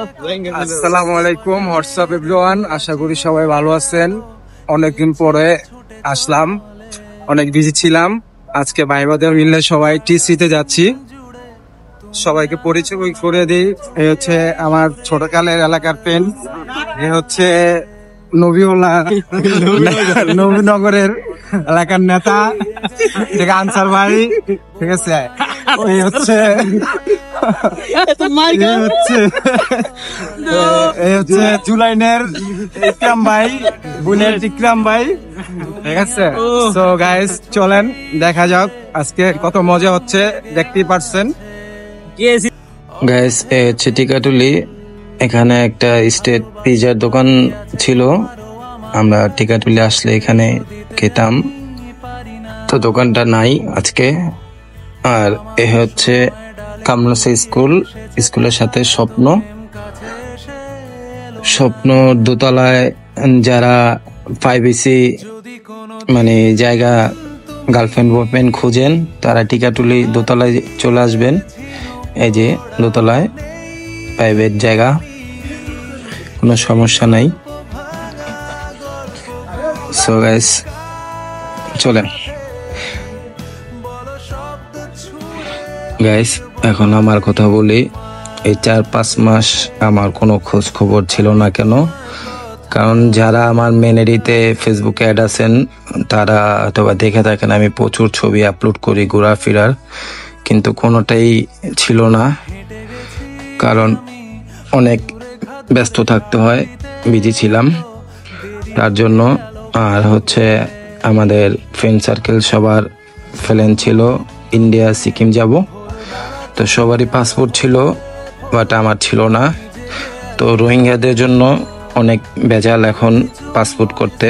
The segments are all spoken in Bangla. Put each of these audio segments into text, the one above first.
আসসালামু আলাইকুম, হোয়াটসঅ্যাপ এভরিওয়ান। আশা করি সবাই ভালো আছেন। অনেকদিন পরে আসলাম, অনেক বিজি ছিলাম। আজকে ভাই বোনেরা মিলে সবাই টিসিতে যাচ্ছি। সবাইকে পরিচয় করে দিই। এই হচ্ছে আমার ছোটকালের এলাকার ফ্রেন্ড, এ হচ্ছে নবীউল্লাহ, নবীনগরের এলাকার নেতা, ঠিক আনসার ভাই, ঠিক আছে। ওই হচ্ছে এই হচ্ছে জুলাইনের ইকরাম ভাই, বুনের ইকরাম ভাই, ঠিক আছে। তো গাইস চলেন দেখা যাক আজকে কত মজা হচ্ছে, দেখতেই পারছেন। গাইস এ হচ্ছে টিকাটুলি। এখানে একটা স্টেট পিজার দোকান ছিল, আমরা টিকাটুলি আসলে এখানে খেতাম। তো দোকানটা নাই আজকে। আর এ হচ্ছে কামরাসা স্কুল, স্কুলের সাথে স্বপ্ন দোতলায় যারা 5AC মানে জায়গা গার্লফ্রেন্ড বয়ফ্রেন্ড খুঁজেন তারা টিকাটুলি দোতলায় চলে আসবেন। এই যে দোতলায় প্রাইভেট জায়গা, কোনো সমস্যা নাই। সো গাইস চলেন। গাইস এখন আমার কথা বলি। এই 4-5 মাস আমার কোনো খোঁজ খবর ছিল না কেন, কারণ যারা আমার মেনেরিতে ফেসবুকে অ্যাড আছেন তারা অথবা দেখে থাকেন আমি প্রচুর ছবি আপলোড করি ঘোরাফেরার, কিন্তু কোনোটাই ছিল না, কারণ অনেক ব্যস্ত থাকতে হয়, বিজি ছিলাম তার জন্য। আর হচ্ছে আমাদের ফ্রেন্ড সার্কেল সবার প্ল্যান ছিল ইন্ডিয়া সিকিম যাব, তো সবারই পাসপোর্ট ছিল, বাট আমার ছিল না। তো রোহিঙ্গাদের জন্য অনেক ভেজাল এখন পাসপোর্ট করতে,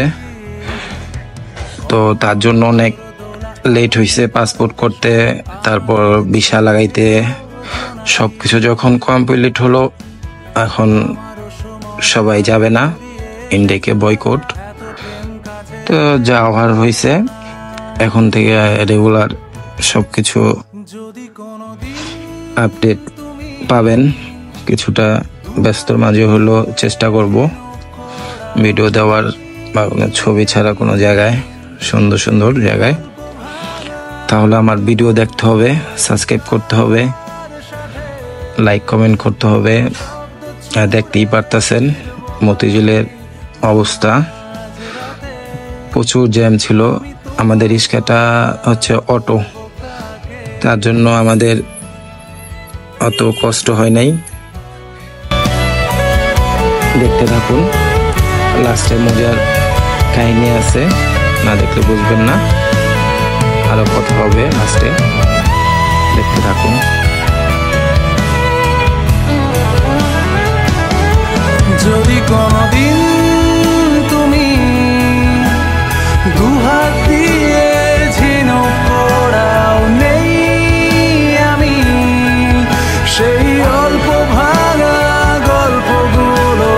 তো তার জন্য অনেক লেট হয়েছে পাসপোর্ট করতে, তারপর ভিসা লাগাইতে, সব কিছু যখন কমপ্লিট হলো এখন সবাই যাবে না, ইন্ডিয়াকে বয়কট। তো যা হওয়ার হয়েছে, এখন থেকে রেগুলার সব কিছু আপডেট পাবেন। কিছুটা ব্যস্তর মাঝে হলো চেষ্টা করব ভিডিও দেওয়ার বা ছবি ছাড়া কোনো জায়গায়, সুন্দর সুন্দর জায়গায়। তাহলে আমার ভিডিও দেখতে হবে, সাবস্ক্রাইব করতে হবে, লাইক কমেন্ট করতে হবে। দেখতেই পারতেছেন মতিঝিলের অবস্থা, প্রচুর জ্যাম ছিল। আমাদের রিক্সাটা হচ্ছে অটো, তার জন্য আমাদের অত কষ্ট হয় নাই। দেখতে থাকুন, লাস্টে মজার কাহিনী আছে, না দেখলে বুঝবেন না। আরো কথা হবে লাস্টে, দেখতে থাকুন। যদি কোনদিন তুমি দুহাত দিয়ে ঝিনুক পোড়াও, নেই আমি সেই অল্প ভাঙা গল্পগুলো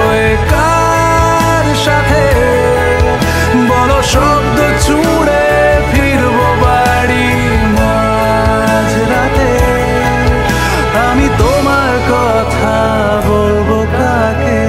কার সাথে বলো শব্দ ছুড়ে ফিরবো বাড়ি মাঝরাতে। আমি তোমার কথা বলবো কাকে?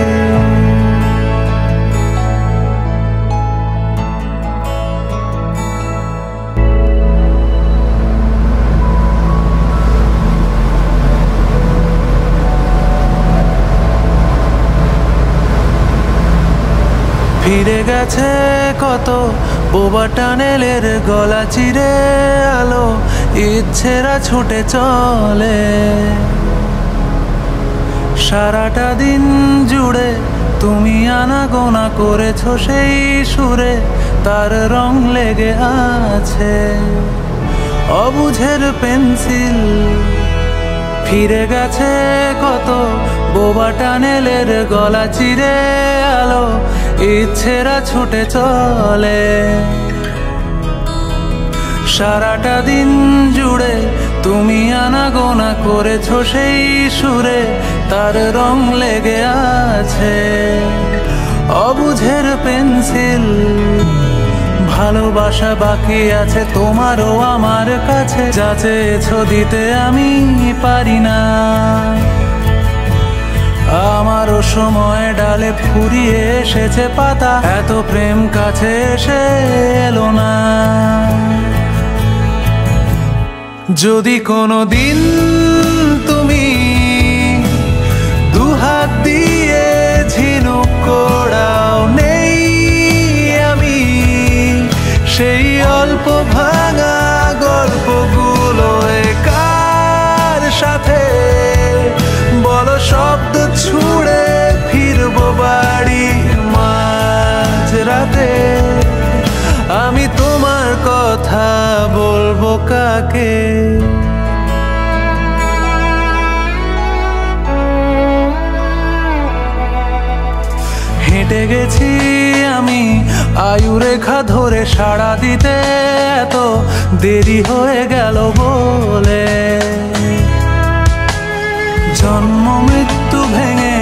ফিরে গেছে কত বোবা টানেলের গলা চিরে আলো, ইচ্ছেরা ছুটে চলে সারাটা দিন জুড়ে। তুমি আনাগোনা করেছো সেই সুরে, তার রং লেগে আছে অবুঝের পেন্সিল। ফিরে গেছে কত বোবা টানেলের গলা চিরে আলো, ইচ্ছেরা ছুটে চলে সারাটা দিন জুড়ে। তুমি আনাগোনা করেছো সেই সুরে, তার রং লেগে আছে অবুঝের পেন্সিল। ভালোবাসা বাকি আছে তোমারও আমার কাছে, যা চেয়েছো দিতে আমি পারি না। আমারও সময় ডালে ফুরিয়ে এসেছে পাতা, এত প্রেম কাছে এসে এলো না। যদি কোনো দিন তুমি দুহাত দিয়ে ঝিনুক কোড়াও, নেই আমি সেই অল্প ভাঙা গল্পগুলো কার সাথে বলো শব্দ ছুড়ে ফিরবো বাড়ি মাঝ রাতে। আমি তোমার কথা বলবো কাকে? হেঁটে গেছি আমি আয়ুরেখা ধরে, সাড়া দিতে এত দেরি হয়ে গেল বলে। জন্ম মৃত্যু ভেঙে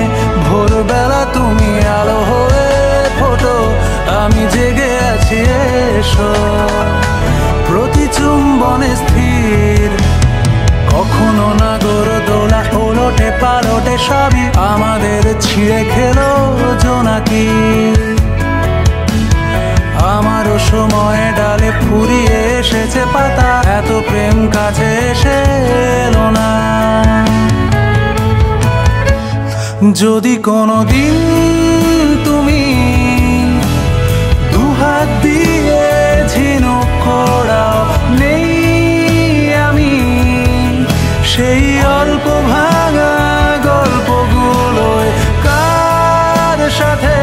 ভোরবেলা তুমি আলো হয়ে ফোটো, আমি জেগে আছি এসো। প্রতি চুম্বনে স্থির, কখনো না গড়দোলা ওলটে পালটে সবই আমাদের ছিঁড়ে খেলো জোনাকি। আমারও সময় ডালে ফুরিয়ে এসেছে পাতা, এত প্রেম কাছে এসে এলো না। যদি কোনো দিন তুমি দুহাত দিয়ে ঝিনুক কোড়াও, নেই আমি সেই অল্প ভাঙা গল্পগুলো কার সাথে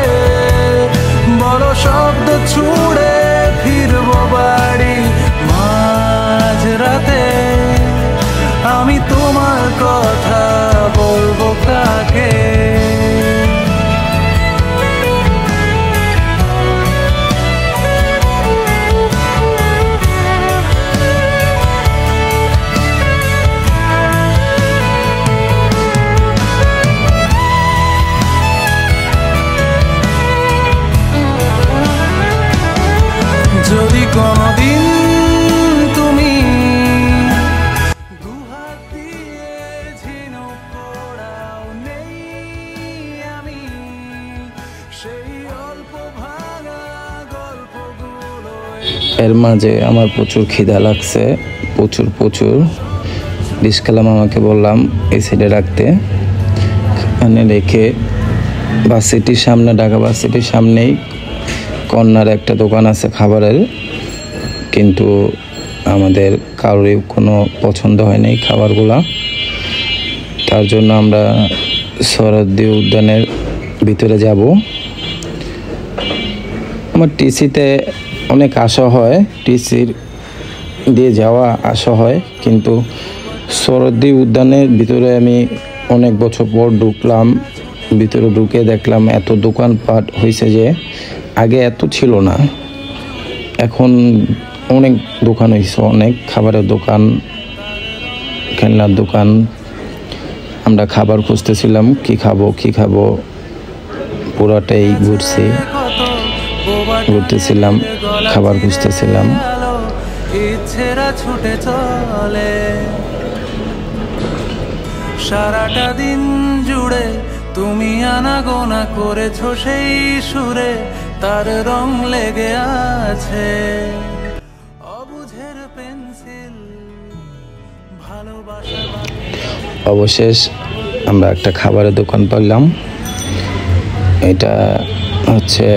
বলো শব্দ ছুড়ে ফিরবো বাড়ি মাঝ রাতে। আমি তোমার কথা বলবো কাকে? যদি কোনোদিন তুমি দুহাত দিয়ে ঝিনুক কোড়াও, নেই আমি সেই অল্প ভাঙা গল্পগুলো। এর মাঝে আমার প্রচুর খিদা লাগছে, প্রচুর। ডিসকালাম আমাকে বললাম এই সাইডে রাখতে, এখানে রেখে ভার্সিটির সামনে, ঢাকা ভার্সিটির সামনেই কর্নার একটা দোকান আছে খাবারের, কিন্তু আমাদের কারোরই কোনো পছন্দ হয় নাই খাবারগুলা। তার জন্য আমরা সোহরাওয়ার্দী উদ্যানের ভিতরে যাব। আমার টিসিতে অনেক আশা হয়, টিসির দিয়ে যাওয়া আশা হয়, কিন্তু সোহরাওয়ার্দী উদ্যানের ভিতরে আমি অনেক বছর পর ঢুকলাম। ভিতরে ঢুকে দেখলাম এত দোকানপাট হয়েছে যে আগে এত ছিল না, এখন অনেক দোকান হয়েছে, অনেক খাবারের দোকান, খেলনার দোকান। আমরা খাবার খুঁজতেছিলাম, কি খাবো পুরাটাই ঘুরতেছিলাম, খাবার খুঁজতেছিলাম। ইচ্ছেরা ছুটে চলে সারাটা দিন জুড়ে, তুমি আনাগোনা করেছো সেই সুরে, তার রং লেগে আছে অবুঝের পেন্সিল ভালোবাসা। অবশেষ আমরা একটা খাবারের দোকান পেলাম, এটা হচ্ছে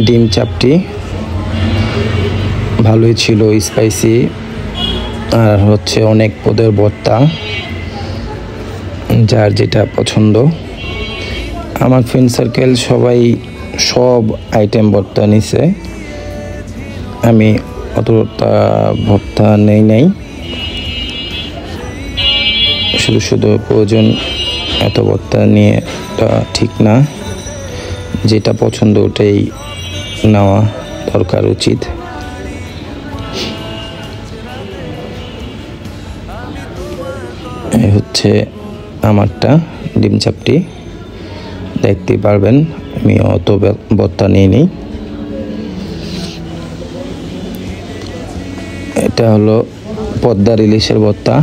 ডিম চাপটি, ভালোই ছিল, স্পাইসি, আর হচ্ছে অনেক পদের ভর্তা, যার যেটা পছন্দ। আমার ফ্রেন্ড সার্কেল সবাই সব আইটেম ভর্তা নিছে, আমি অতটা ভর্তা নেই, শুধু প্রয়োজন, এত ভর্তা নিয়ে ঠিক না, যেটা পছন্দ ওটাই নেওয়া দরকার, উচিত। এই হচ্ছে আমারটা ডিম চাপটি, দেখতে পারবেন আমি অত ভর্তা নিয়ে নিই। এটা হলো পদ্মার ইলিশের ভর্তা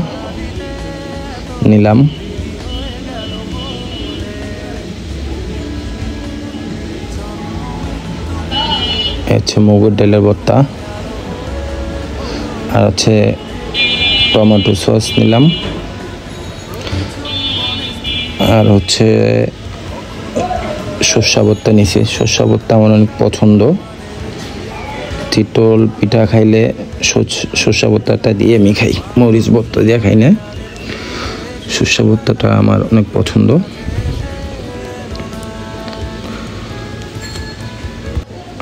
নিলাম। হচ্ছে মুগের ডালের ভর্তা, আর হচ্ছে টমেটো সস নিলাম, আর হচ্ছে সর্ষা ভর্তা নিছি। সর্ষা ভর্তা আমার অনেক পছন্দ। চিতল পিঠা খাইলে সর্ষা ভর্তাটা দিয়ে আমি খাই, মরিচ ভর্তা দিয়ে খাই না। সর্ষা ভর্তাটা আমার অনেক পছন্দ।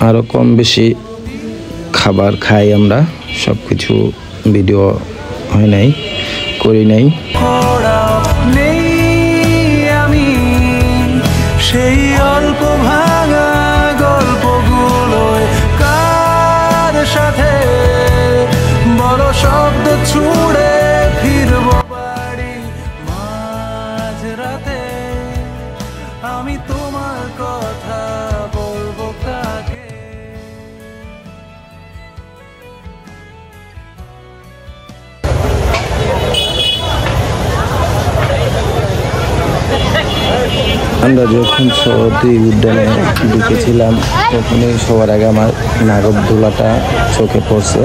আরও কম বেশি খাবার খাই আমরা, সব কিছু ভিডিও হয় নাই, করি নাই। নেই আমি সেই অল্প ভাঙা গল্পগুলোয় কার সাথে বড় শব্দ ছুড়ে ফিরব বাড়ি মাঝরাতে। আমি তোমার কথা বলবো কাকে? আমরা যখন সৌদি উদ্যানে ঢুকেছিলাম তখনই সবার আগে আমার নাগরদোলাটা চোখে পড়ছে।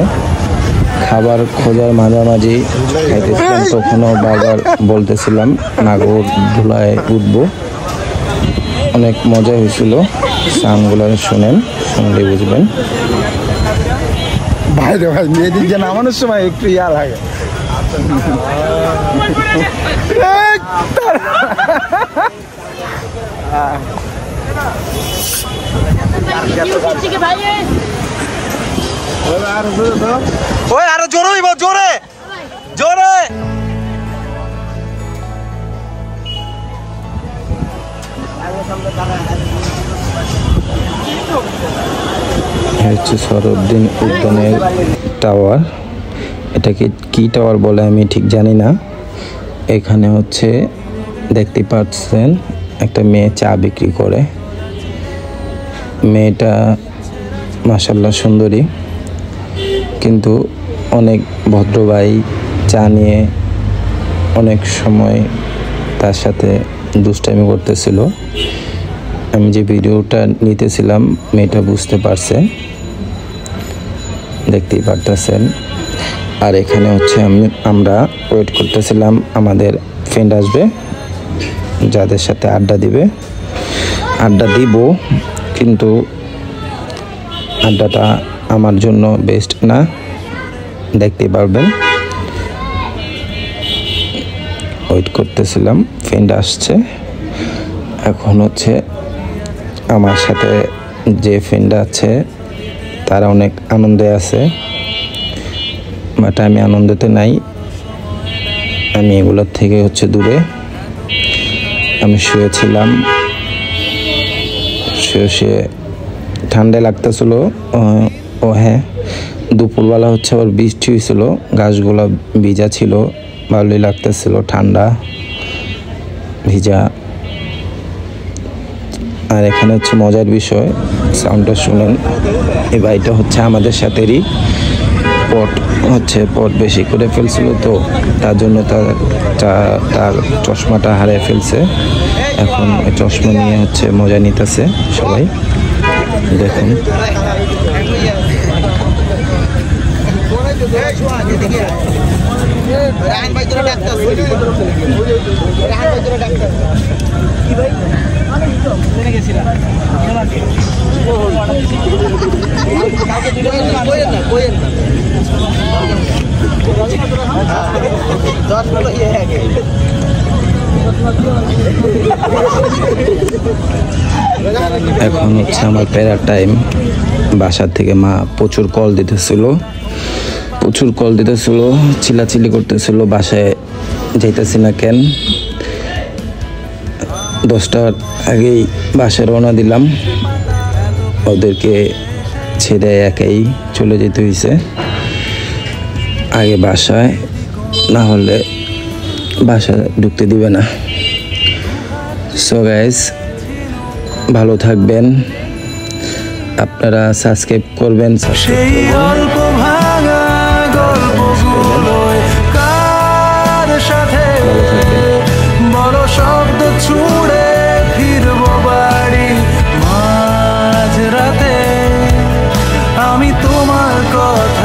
খাবার খোঁজার মাঝামাঝি খাইতেছিলাম, তখনও বারবার বলতেছিলাম নাগরদোলায় উঠবো। অনেক মজা হয়েছিল। সাউন্ডগুলো শুনেন, শুনলে বুঝবেন। ভাই রে ভাই, মেয়েদের যে নামানোর সময় একটু ইয়া লাগে। ওই আরো জোরে হইব, জোরে জোরে। হচ্ছে সরউদ্দিন উদ্যানের টাওয়ার। এটাকে কি টাওয়ার বলে আমি ঠিক জানি না। এখানে হচ্ছে দেখতে পাচ্ছেন একটা মেয়ে চা বিক্রি করে। মেয়েটা মাশাআল্লাহ সুন্দরী, কিন্তু অনেক ভদ্রভাই চা নিয়ে অনেক সময় তার সাথে দুষ্টামি করতেছিল। আমি যে ভিডিওটা নিতেছিলাম মেয়েটা বুঝতে পারছে, দেখতেই পারতেছেন। আর এখানে হচ্ছে আমরা ওয়েট করতেছিলাম আমাদের ফ্রেন্ড আসবে, যাদের সাথে আড্ডা দিব, কিন্তু আড্ডাটা আমার জন্য বেস্ট না, দেখতেই পারবেন। ওয়েট করতেছিলাম, ফ্রেন্ড আসছে। এখন হচ্ছে আমার সাথে যে ফ্রেন্ড আছে তারা অনেক আনন্দে আছে, বাট আমি আনন্দতে নাই। আমি এগুলোর থেকে হচ্ছে দূরে। আমি শুয়েছিলাম, শুয়ে ঠান্ডা লাগতেছিল। ও হ্যাঁ, দুপুরবেলা হচ্ছে আবার বৃষ্টি হয়েছিল, গাছগুলো ভিজা ছিল, ভালোই লাগতেছিল, ঠান্ডা ভিজা। আর এখানে হচ্ছে মজার বিষয়, সাউন্ডটা শুনেন। এই ভাইটা হচ্ছে আমাদের সাথেরই, পট বেশি করে ফেলছিল, তো তার জন্য তার চশমাটা হারিয়ে ফেলছে। এখন চশমা নিয়ে হচ্ছে মজা নিতেছে সবাই, দেখুন। এখন হচ্ছে আমার প্যারার টাইম। বাসার থেকে মা প্রচুর কল দিতেছিল, চিল্লাচিল্লি করতেছিল, বাসায় যাইতেছি না কেন। 10টার আগেই বাসায় রওনা দিলাম, ওদেরকে ছেড়ে একাই চলে যেতে হয়েছে আগে বাসায়, না হলে বাসা ঢুকতে দিবে না। সো গাইস, ভালো থাকবেন, আপনারা সাবস্ক্রাইব করবেন। সেই অল্প ভাঙা গল্পগুলোয় কার সাথে বড় শব্দ ছুড়ে ফিরব বাড়ি মাঝরাতে। কথা